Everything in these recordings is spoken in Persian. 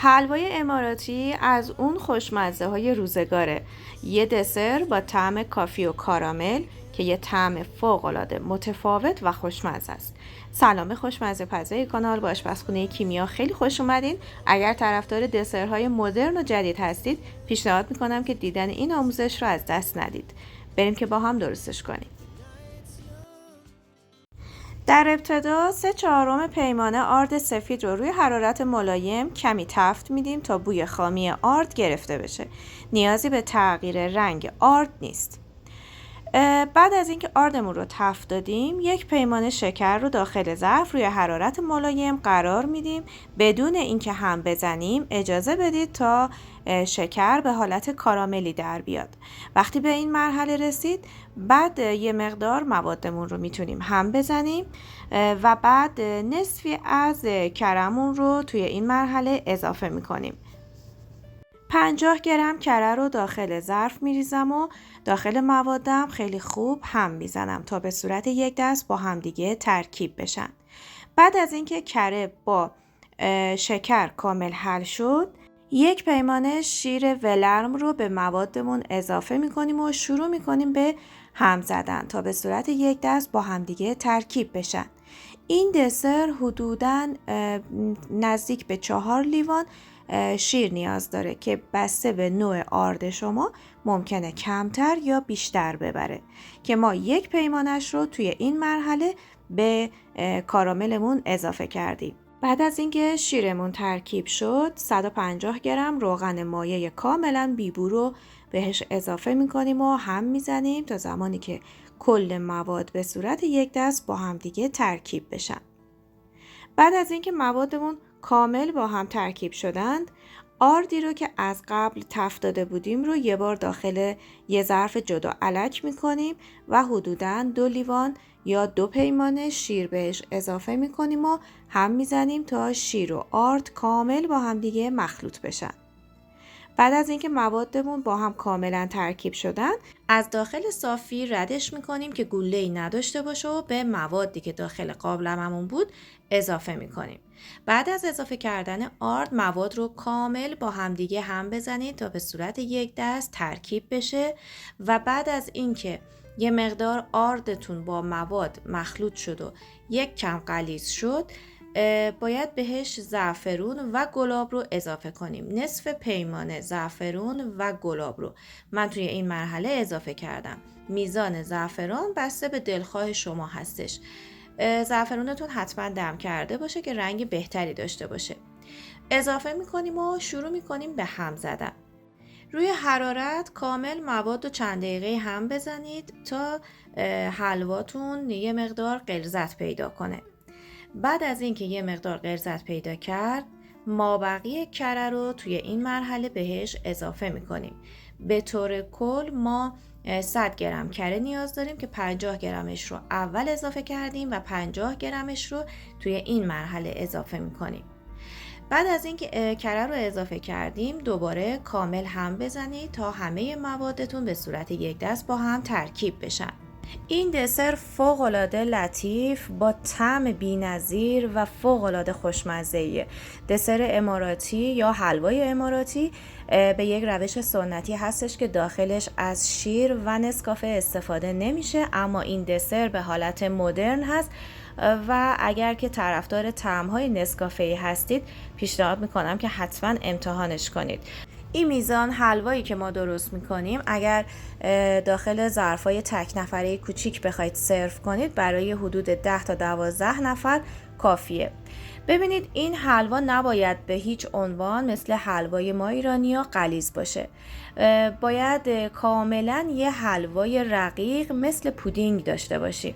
حلوای اماراتی از اون خوشمزه های روزگاره. یه دسر با طعم کافی و کارامل که یه طعم فوق‌العاده متفاوت و خوشمزه است. سلام خوشمزه پزای کانال با آشپزخونه کیمیا خیلی خوش اومدین. اگر طرفدار دسرهای مدرن و جدید هستید پیشنهاد میکنم که دیدن این آموزش رو از دست ندید. بریم که با هم درستش کنیم. در ابتدا 3/4 پیمانه آرد سفید رو روی حرارت ملایم کمی تفت میدیم تا بوی خامی آرد گرفته بشه. نیازی به تغییر رنگ آرد نیست. بعد از اینکه آردمون رو تفت دادیم 1 پیمانه شکر رو داخل ظرف روی حرارت ملایم قرار میدیم. بدون اینکه هم بزنیم اجازه بدید تا شکر به حالت کاراملی در بیاد. وقتی به این مرحله رسید بعد یه مقدار موادمون رو میتونیم هم بزنیم و بعد نصفی از کرمون رو توی این مرحله اضافه میکنیم. 50 گرم کره رو داخل ظرف میریزم و داخل موادم خیلی خوب هم میزنم تا به صورت یک دست با همدیگه ترکیب بشن. بعد از اینکه کره با شکر کامل حل شد 1 پیمانه شیر ولرم رو به موادمون اضافه میکنیم و شروع میکنیم به هم زدن تا به صورت یک دست با همدیگه ترکیب بشن. این دسر حدوداً نزدیک به 4 لیوان شیر نیاز داره که بسته به نوع آرد شما ممکنه کمتر یا بیشتر ببره که ما 1 پیمانش رو توی این مرحله به کاراملمون اضافه کردیم. بعد از اینکه شیرمون ترکیب شد 150 گرم روغن مایع کاملا بیبو رو بهش اضافه میکنیم و هم میزنیم تا زمانی که کل مواد به صورت یک دست با هم دیگه ترکیب بشن. بعد از اینکه موادمون کامل با هم ترکیب شدند آردی رو که از قبل تفت داده بودیم رو یه بار داخل یه ظرف جدا الک میکنیم و حدوداً 2 لیوان یا 2 پیمانه شیر بهش اضافه میکنیم و هم میزنیم تا شیر و آرد کامل با هم دیگه مخلوط بشن. بعد از اینکه موادمون با هم کاملا ترکیب شدن از داخل صافی ردش میکنیم که گوله‌ای نداشته باشه و به موادی که داخل قابلممون بود اضافه میکنیم. بعد از اضافه کردن آرد مواد رو کامل با همدیگه هم بزنید تا به صورت یک دست ترکیب بشه و بعد از اینکه یه مقدار آردتون با مواد مخلوط شد و یک کم غلیظ شد باید بهش زعفرون و گلاب رو اضافه کنیم. نصف پیمانه زعفرون و گلاب رو من توی این مرحله اضافه کردم. میزان زعفران بسته به دلخواه شما هستش. زعفرونتون حتما دم کرده باشه که رنگ بهتری داشته باشه. اضافه میکنیم و شروع میکنیم به هم زدن. روی حرارت کامل مواد رو چند دقیقه هم بزنید تا حلواتون یه مقدار غلظت پیدا کنه. بعد از اینکه یه مقدار غلظت پیدا کرد مابقی کره رو توی این مرحله بهش اضافه میکنیم. به طور کل ما 100 گرم کره نیاز داریم که 50 گرمش رو اول اضافه کردیم و 50 گرمش رو توی این مرحله اضافه میکنیم. بعد از اینکه کره رو اضافه کردیم دوباره کامل هم بزنید تا همه موادتون به صورت یک دست با هم ترکیب بشن. این دسر فوق‌العاده لطیف با طعم بی‌نظیر و فوق‌العاده خوشمزه‌ایه. دسر اماراتی یا حلوای اماراتی به یک روش سنتی هستش که داخلش از شیر و نسکافه استفاده نمیشه، اما این دسر به حالت مدرن هست و اگر که طرفدار طعم‌های نسکافه‌ای هستید پیشنهاد میکنم که حتما امتحانش کنید. این میزان حلوایی که ما درست میکنیم اگر داخل ظرفای تک نفره کوچیک بخواید سرو کنید برای حدود 10 تا 12 نفر کافیه. ببینید این حلوا نباید به هیچ عنوان مثل حلوای ما ایرانی‌ها غلیظ باشه. باید کاملا یه حلوای رقیق مثل پودینگ داشته باشیم.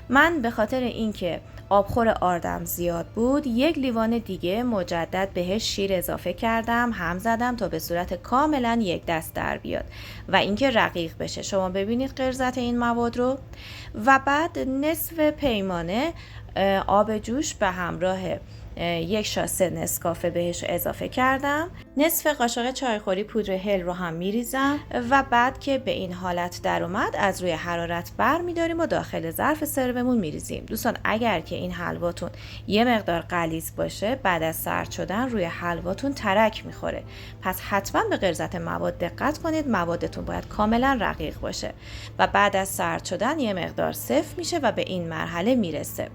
من به خاطر اینکه آبخور آردم زیاد بود 1 لیوان دیگه مجدد بهش شیر اضافه کردم هم زدم تا به صورت کاملا یک دست در بیاد و اینکه رقیق بشه. شما ببینید غلظت این مواد رو. و بعد نصف پیمانه آب جوش به همراه 1 شاسه نسکافه بهش اضافه کردم. نصف قاشق چایخوری پودر هل رو هم میریزم و بعد که به این حالت در اومد از روی حرارت بر میداریم و داخل ظرف سرومون میریزیم. دوستان اگر که این حلواتون یه مقدار غلیظ باشه بعد از سرد شدن روی حلواتون ترک میخوره، پس حتما به غلظت مواد دقت کنید. موادتون باید کاملا رقیق باشه و بعد از سرد شدن یه مقدار سفت میشه و به این مرحله میرسه.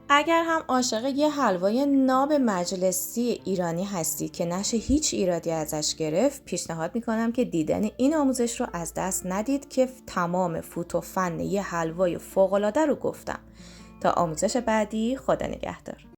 اگر هم عاشق یه حلوای ناب مجلسی ایرانی هستی که نشه هیچ ایرادی ازش گرفت، پیشنهاد میکنم که دیدن این آموزش رو از دست ندید که تمام فوت و فن یه حلوای فوق‌العاده رو گفتم. تا آموزش بعدی، خدا نگهدار.